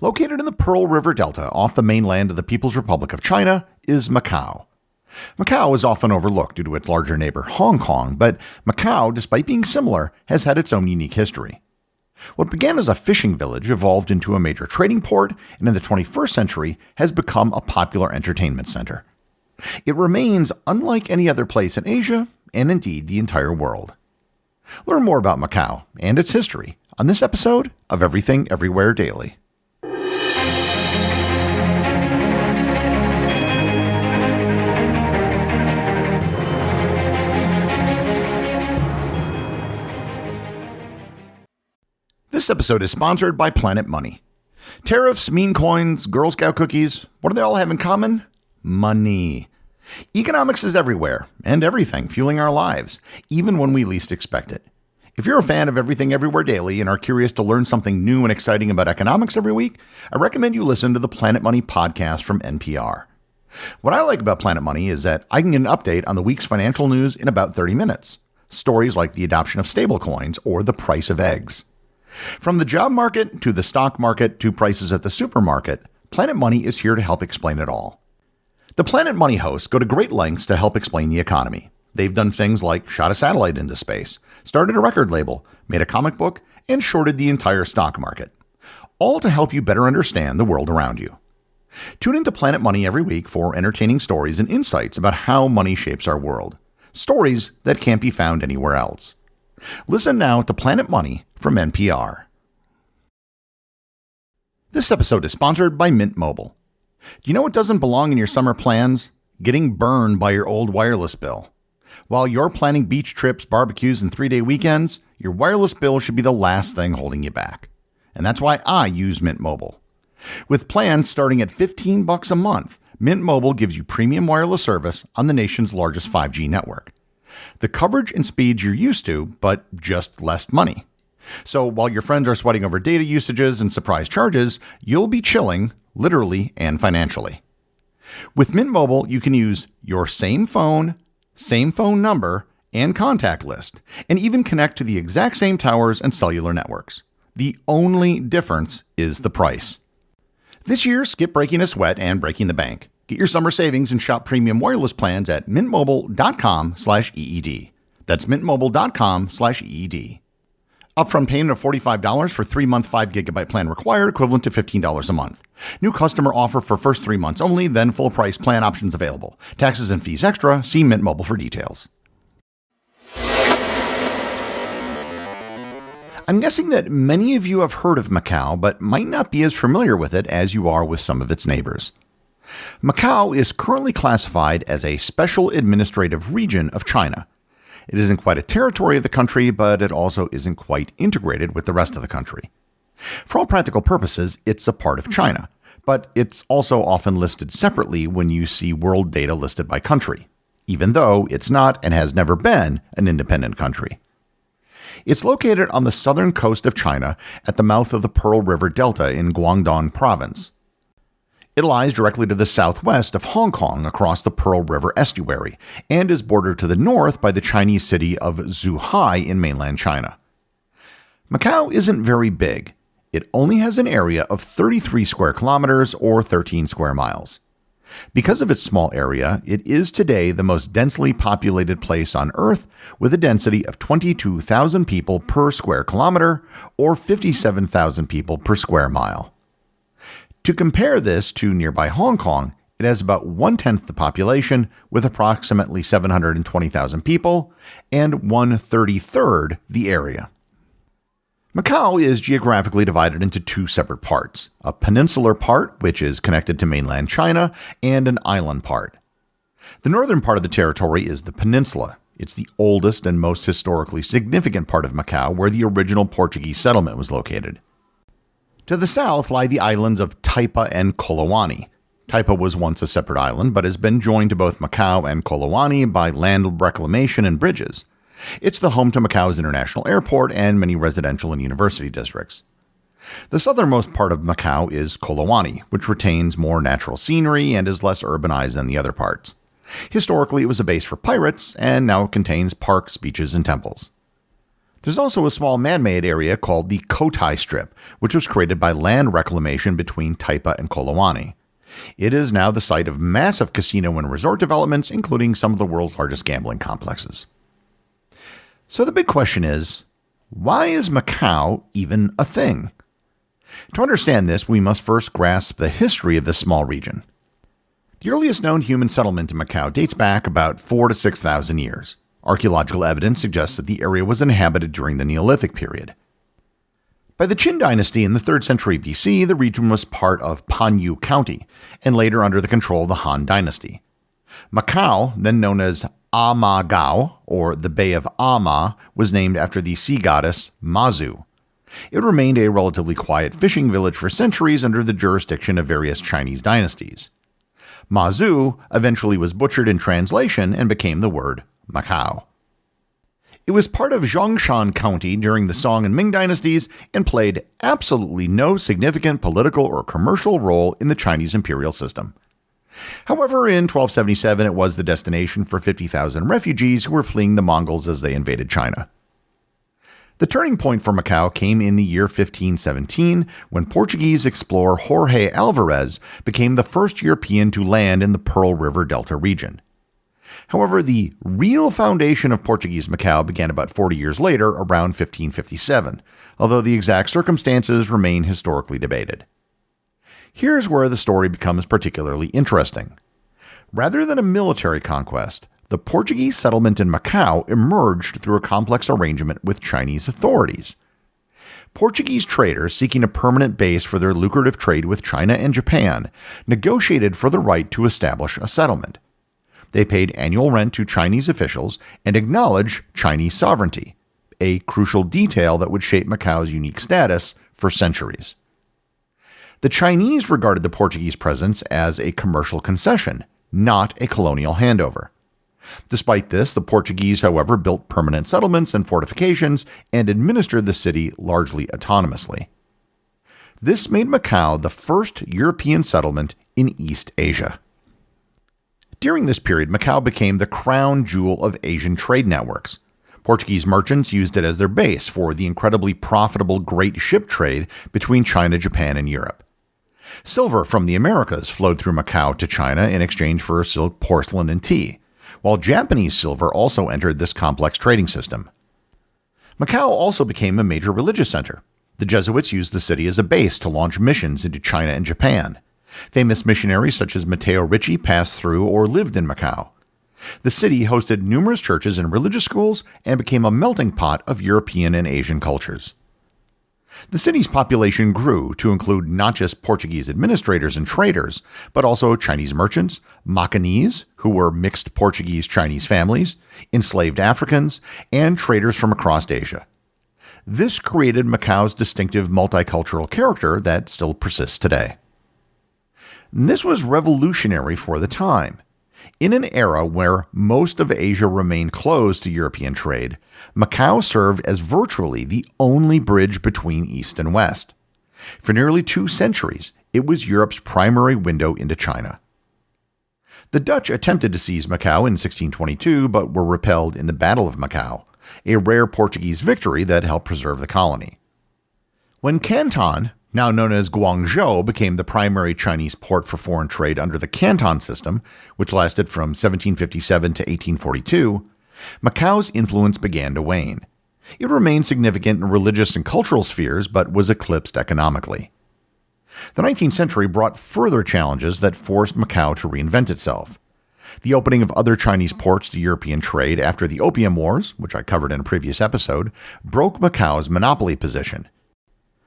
Located in the Pearl River Delta off the mainland of the People's Republic of China is Macau. Macau is often overlooked due to its larger neighbor Hong Kong, but Macau, despite being similar, has had its own unique history. What began as a fishing village evolved into a major trading port, and in the 21st century has become a popular entertainment center. It remains unlike any other place in Asia, and indeed the entire world. Learn more about Macau and its history on this episode of Everything Everywhere Daily. This episode is sponsored by Planet Money. Tariffs, meme coins, Girl Scout cookies, what do they all have in common? Money. Economics is everywhere and everything fueling our lives, even when we least expect it. If you're a fan of Everything Everywhere Daily and are curious to learn something new and exciting about economics every week, I recommend you listen to the Planet Money podcast from NPR. What I like about Planet Money is that I can get an update on the week's financial news in about 30 minutes. Stories like the adoption of stablecoins or the price of eggs. From the job market to the stock market to prices at the supermarket, Planet Money is here to help explain it all. The Planet Money hosts go to great lengths to help explain the economy. They've done things like shot a satellite into space, started a record label, made a comic book, and shorted the entire stock market. All to help you better understand the world around you. Tune into Planet Money every week for entertaining stories and insights about how money shapes our world. Stories that can't be found anywhere else. Listen now to Planet Money from NPR. This episode is sponsored by Mint Mobile. Do you know what doesn't belong in your summer plans? Getting burned by your old wireless bill. While you're planning beach trips, barbecues, and 3-day weekends, your wireless bill should be the last thing holding you back. And that's why I use Mint Mobile. With plans starting at $15 a month, Mint Mobile gives you premium wireless service on the nation's largest 5G network. The coverage and speeds you're used to, but just less money. So while your friends are sweating over data usages and surprise charges, you'll be chilling, literally and financially. With Mint Mobile, you can use your same phone number, and contact list, and even connect to the exact same towers and cellular networks. The only difference is the price. This year, skip breaking a sweat and breaking the bank. Get your summer savings and shop premium wireless plans at mintmobile.com/EED. That's mintmobile.com/EED. Upfront payment of $45 for 3-month 5GB plan required, equivalent to $15 a month. New customer offer for first 3 months only, then full price plan options available. Taxes and fees extra. See Mint Mobile for details. I'm guessing that many of you have heard of Macau, but might not be as familiar with it as you are with some of its neighbors. Macau is currently classified as a special administrative region of China. It isn't quite a territory of the country, but it also isn't quite integrated with the rest of the country. For all practical purposes, it's a part of China, but it's also often listed separately when you see world data listed by country, even though it's not and has never been an independent country. It's located on the southern coast of China at the mouth of the Pearl River Delta in Guangdong Province. It lies directly to the southwest of Hong Kong across the Pearl River estuary and is bordered to the north by the Chinese city of Zhuhai in mainland China. Macau isn't very big. It only has an area of 33 square kilometers or 13 square miles. Because of its small area, it is today the most densely populated place on Earth with a density of 22,000 people per square kilometer or 57,000 people per square mile. To compare this to nearby Hong Kong, it has about 1/10 the population with approximately 720,000 people and 1/33 the area. Macau is geographically divided into 2 separate parts, a peninsular part, which is connected to mainland China, and an island part. The northern part of the territory is the peninsula. It's the oldest and most historically significant part of Macau, where the original Portuguese settlement was located. To the south lie the islands of Taipa and Kolawani. Taipa was once a separate island, but has been joined to both Macau and Kolawani by land reclamation and bridges. It's the home to Macau's international airport and many residential and university districts. The southernmost part of Macau is Kolawani, which retains more natural scenery and is less urbanized than the other parts. Historically, it was a base for pirates, and now it contains parks, beaches, and temples. There's also a small man-made area called the Cotai Strip, which was created by land reclamation between Taipa and Kolawani. It is now the site of massive casino and resort developments, including some of the world's largest gambling complexes. So the big question is, why is Macau even a thing? To understand this, we must first grasp the history of this small region. The earliest known human settlement in Macau dates back about 4,000 to 6,000 years. Archaeological evidence suggests that the area was inhabited during the Neolithic period. By the Qin dynasty in the 3rd century BC, the region was part of Panyu County, and later under the control of the Han dynasty. Macau, then known as Amagao, or the Bay of Ama, was named after the sea goddess Mazu. It remained a relatively quiet fishing village for centuries under the jurisdiction of various Chinese dynasties. Mazu eventually was butchered in translation and became the word Macau. It was part of Zhongshan County during the Song and Ming dynasties and played absolutely no significant political or commercial role in the Chinese imperial system. However, in 1277 it was the destination for 50,000 refugees who were fleeing the Mongols as they invaded China. The turning point for Macau came in the year 1517 when Portuguese explorer Jorge Alvarez became the first European to land in the Pearl River Delta region. However, the real foundation of Portuguese Macau began about 40 years later, around 1557, although the exact circumstances remain historically debated. Here's where the story becomes particularly interesting. Rather than a military conquest, the Portuguese settlement in Macau emerged through a complex arrangement with Chinese authorities. Portuguese traders seeking a permanent base for their lucrative trade with China and Japan negotiated for the right to establish a settlement. They paid annual rent to Chinese officials and acknowledged Chinese sovereignty, a crucial detail that would shape Macau's unique status for centuries. The Chinese regarded the Portuguese presence as a commercial concession, not a colonial handover. Despite this, the Portuguese, however, built permanent settlements and fortifications and administered the city largely autonomously. This made Macau the first European settlement in East Asia. During this period, Macau became the crown jewel of Asian trade networks. Portuguese merchants used it as their base for the incredibly profitable Great Ship trade between China, Japan, and Europe. Silver from the Americas flowed through Macau to China in exchange for silk, porcelain, and tea, while Japanese silver also entered this complex trading system. Macau also became a major religious center. The Jesuits used the city as a base to launch missions into China and Japan. Famous missionaries such as Matteo Ricci passed through or lived in Macau. The city hosted numerous churches and religious schools and became a melting pot of European and Asian cultures. The city's population grew to include not just Portuguese administrators and traders, but also Chinese merchants, Macanese, who were mixed Portuguese-Chinese families, enslaved Africans, and traders from across Asia. This created Macau's distinctive multicultural character that still persists today. This was revolutionary for the time. In an era where most of Asia remained closed to European trade, Macau served as virtually the only bridge between East and West. For nearly 2 centuries, it was Europe's primary window into China. The Dutch attempted to seize Macau in 1622, but were repelled in the Battle of Macau, a rare Portuguese victory that helped preserve the colony. When Canton, now known as Guangzhou, became the primary Chinese port for foreign trade under the Canton system, which lasted from 1757 to 1842, Macau's influence began to wane. It remained significant in religious and cultural spheres, but was eclipsed economically. The 19th century brought further challenges that forced Macau to reinvent itself. The opening of other Chinese ports to European trade after the Opium Wars, which I covered in a previous episode, broke Macau's monopoly position.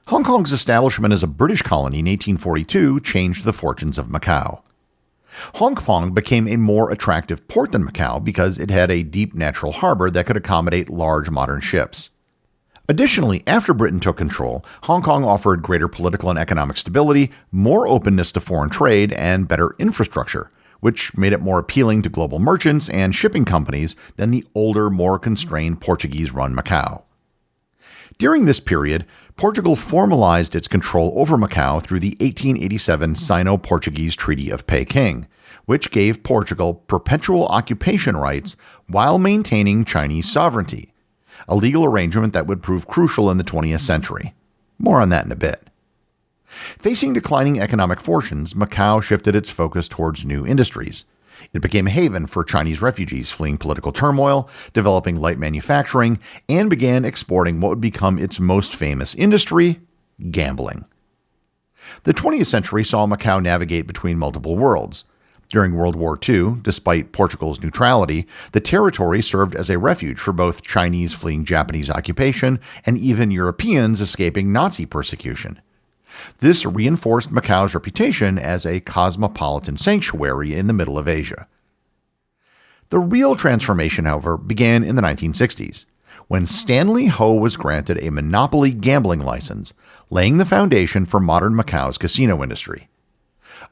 Hong Kong's establishment as a British colony in 1842 changed the fortunes of Macau. Hong Kong became a more attractive port than Macau because it had a deep natural harbor that could accommodate large modern ships. Additionally, after Britain took control, Hong Kong offered greater political and economic stability, more openness to foreign trade, and better infrastructure, which made it more appealing to global merchants and shipping companies than the older, more constrained Portuguese-run Macau. During this period, Portugal formalized its control over Macau through the 1887 Sino-Portuguese Treaty of Peking, which gave Portugal perpetual occupation rights while maintaining Chinese sovereignty. a legal arrangement that would prove crucial in the 20th century. More on that in a bit. Facing declining economic fortunes, Macau shifted its focus towards new industries. It became a haven for Chinese refugees fleeing political turmoil, developing light manufacturing, and began exporting what would become its most famous industry, gambling. The 20th century saw Macau navigate between multiple worlds. During World War II, despite Portugal's neutrality, the territory served as a refuge for both Chinese fleeing Japanese occupation and even Europeans escaping Nazi persecution. This reinforced Macau's reputation as a cosmopolitan sanctuary in the middle of Asia. The real transformation, however, began in the 1960s, when Stanley Ho was granted a monopoly gambling license, laying the foundation for modern Macau's casino industry.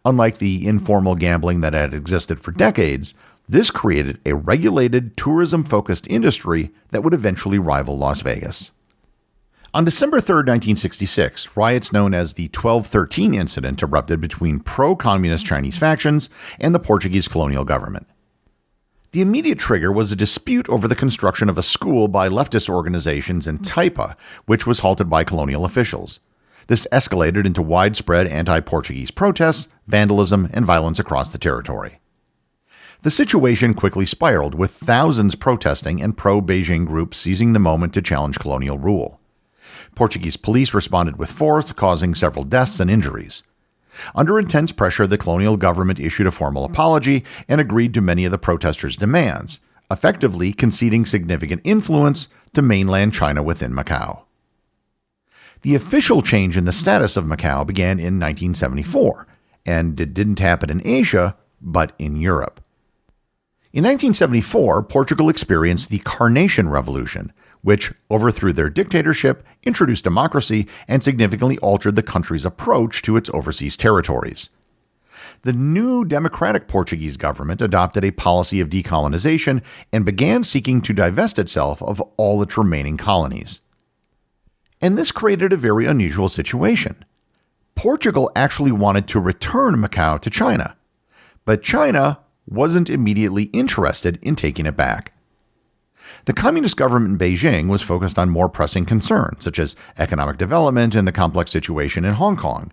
Unlike the informal gambling that had existed for decades, this created a regulated, tourism-focused industry that would eventually rival Las Vegas. On December 3, 1966, riots known as the 1213 incident erupted between pro-communist Chinese factions and the Portuguese colonial government. The immediate trigger was a dispute over the construction of a school by leftist organizations in Taipa, which was halted by colonial officials. This escalated into widespread anti-Portuguese protests, vandalism, and violence across the territory. The situation quickly spiraled, with thousands protesting and pro-Beijing groups seizing the moment to challenge colonial rule. Portuguese police responded with force, causing several deaths and injuries. Under intense pressure, the colonial government issued a formal apology and agreed to many of the protesters' demands, effectively conceding significant influence to mainland China within Macau. The official change in the status of Macau began in 1974, and it didn't happen in Asia, but in Europe. In 1974, Portugal experienced the Carnation Revolution, which overthrew their dictatorship, introduced democracy, and significantly altered the country's approach to its overseas territories. The new democratic Portuguese government adopted a policy of decolonization and began seeking to divest itself of all its remaining colonies. And this created a very unusual situation. Portugal actually wanted to return Macau to China, but China wasn't immediately interested in taking it back. The communist government in Beijing was focused on more pressing concerns, such as economic development and the complex situation in Hong Kong.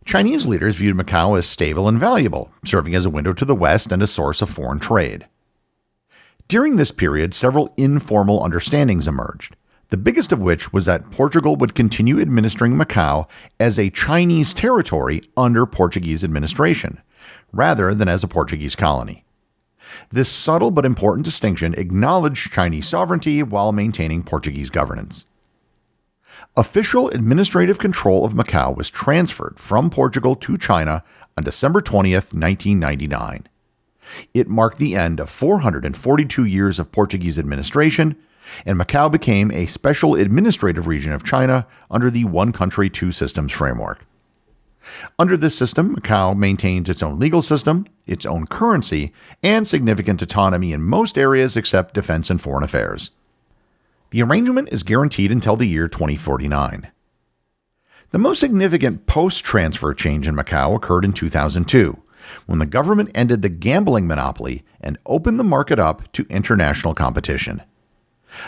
Chinese leaders viewed Macau as stable and valuable, serving as a window to the West and a source of foreign trade. During this period, several informal understandings emerged, the biggest of which was that Portugal would continue administering Macau as a Chinese territory under Portuguese administration, rather than as a Portuguese colony. This subtle but important distinction acknowledged Chinese sovereignty while maintaining Portuguese governance. Official administrative control of Macau was transferred from Portugal to China on December 20, 1999. It marked the end of 442 years of Portuguese administration, and Macau became a special administrative region of China under the One Country, Two Systems framework. Under this system, Macau maintains its own legal system, its own currency, and significant autonomy in most areas except defense and foreign affairs. The arrangement is guaranteed until the year 2049. The most significant post-transfer change in Macau occurred in 2002, when the government ended the gambling monopoly and opened the market up to international competition.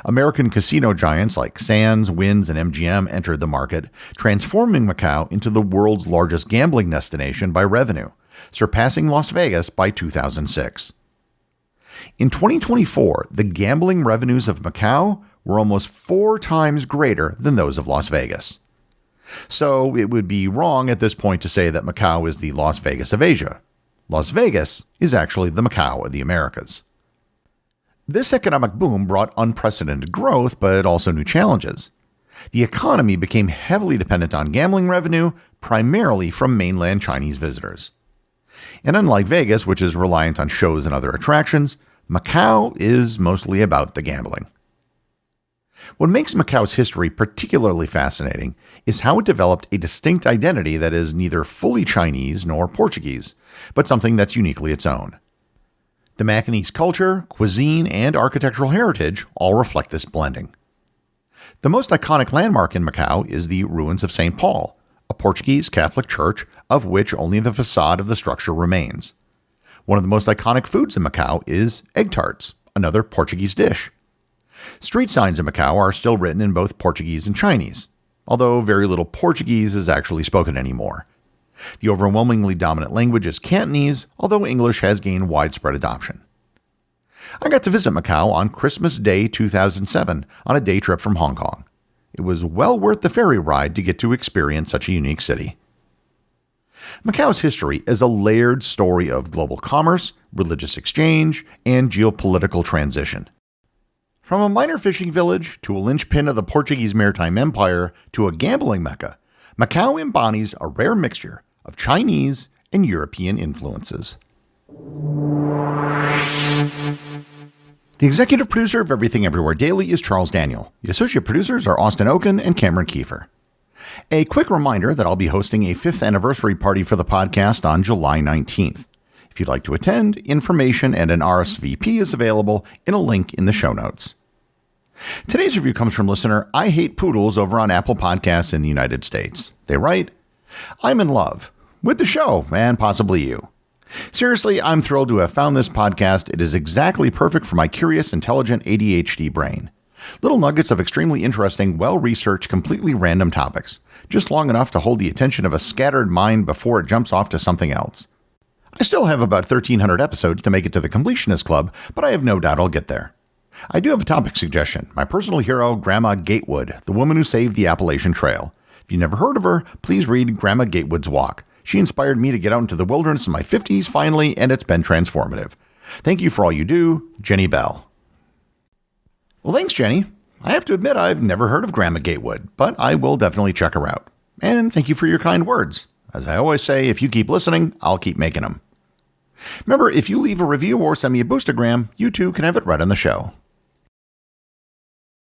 American casino giants like Sands, Winds, and MGM entered the market, transforming Macau into the world's largest gambling destination by revenue, surpassing Las Vegas by 2006. In 2024, the gambling revenues of Macau were almost 4 times greater than those of Las Vegas. So it would be wrong at this point to say that Macau is the Las Vegas of Asia. Las Vegas is actually the Macau of the Americas. This economic boom brought unprecedented growth, but also new challenges. The economy became heavily dependent on gambling revenue, primarily from mainland Chinese visitors. And unlike Vegas, which is reliant on shows and other attractions, Macau is mostly about the gambling. What makes Macau's history particularly fascinating is how it developed a distinct identity that is neither fully Chinese nor Portuguese, but something that's uniquely its own. The Macanese culture, cuisine, and architectural heritage all reflect this blending. The most iconic landmark in Macau is the ruins of St. Paul, a Portuguese Catholic church of which only the facade of the structure remains. One of the most iconic foods in Macau is egg tarts, another Portuguese dish. Street signs in Macau are still written in both Portuguese and Chinese, although very little Portuguese is actually spoken anymore. The overwhelmingly dominant language is Cantonese, although English has gained widespread adoption. I got to visit Macau on Christmas Day 2007 on a day trip from Hong Kong. It was well worth the ferry ride to get to experience such a unique city. Macau's history is a layered story of global commerce, religious exchange, and geopolitical transition. From a minor fishing village to a linchpin of the Portuguese maritime empire to a gambling mecca, Macau embodies a rare mixture of Chinese and European influences. The executive producer of Everything Everywhere Daily is Charles Daniel. The associate producers are Austin Oken and Cameron Kiefer. A quick reminder that I'll be hosting a 5th anniversary party for the podcast on July 19th. If you'd like to attend, information and an RSVP is available in a link in the show notes. Today's review comes from listener I Hate Poodles over on Apple Podcasts in the United States. They write, "I'm in love with the show and possibly you. Seriously, I'm thrilled to have found this podcast. It is exactly perfect for my curious, intelligent ADHD brain. Little nuggets of extremely interesting, well-researched, completely random topics. Just long enough to hold the attention of a scattered mind before it jumps off to something else. I still have about 1,300 episodes to make it to the Completionist Club, but I have no doubt I'll get there. I do have a topic suggestion. My personal hero, Grandma Gatewood, the woman who saved the Appalachian Trail. If you've never heard of her, please read Grandma Gatewood's Walk. She inspired me to get out into the wilderness in my 50s finally, and it's been transformative. Thank you for all you do, Jenny Bell." Well, thanks, Jenny. I have to admit I've never heard of Grandma Gatewood, but I will definitely check her out. And thank you for your kind words. As I always say, if you keep listening, I'll keep making them. Remember, if you leave a review or send me a boostagram, you too can have it read on the show.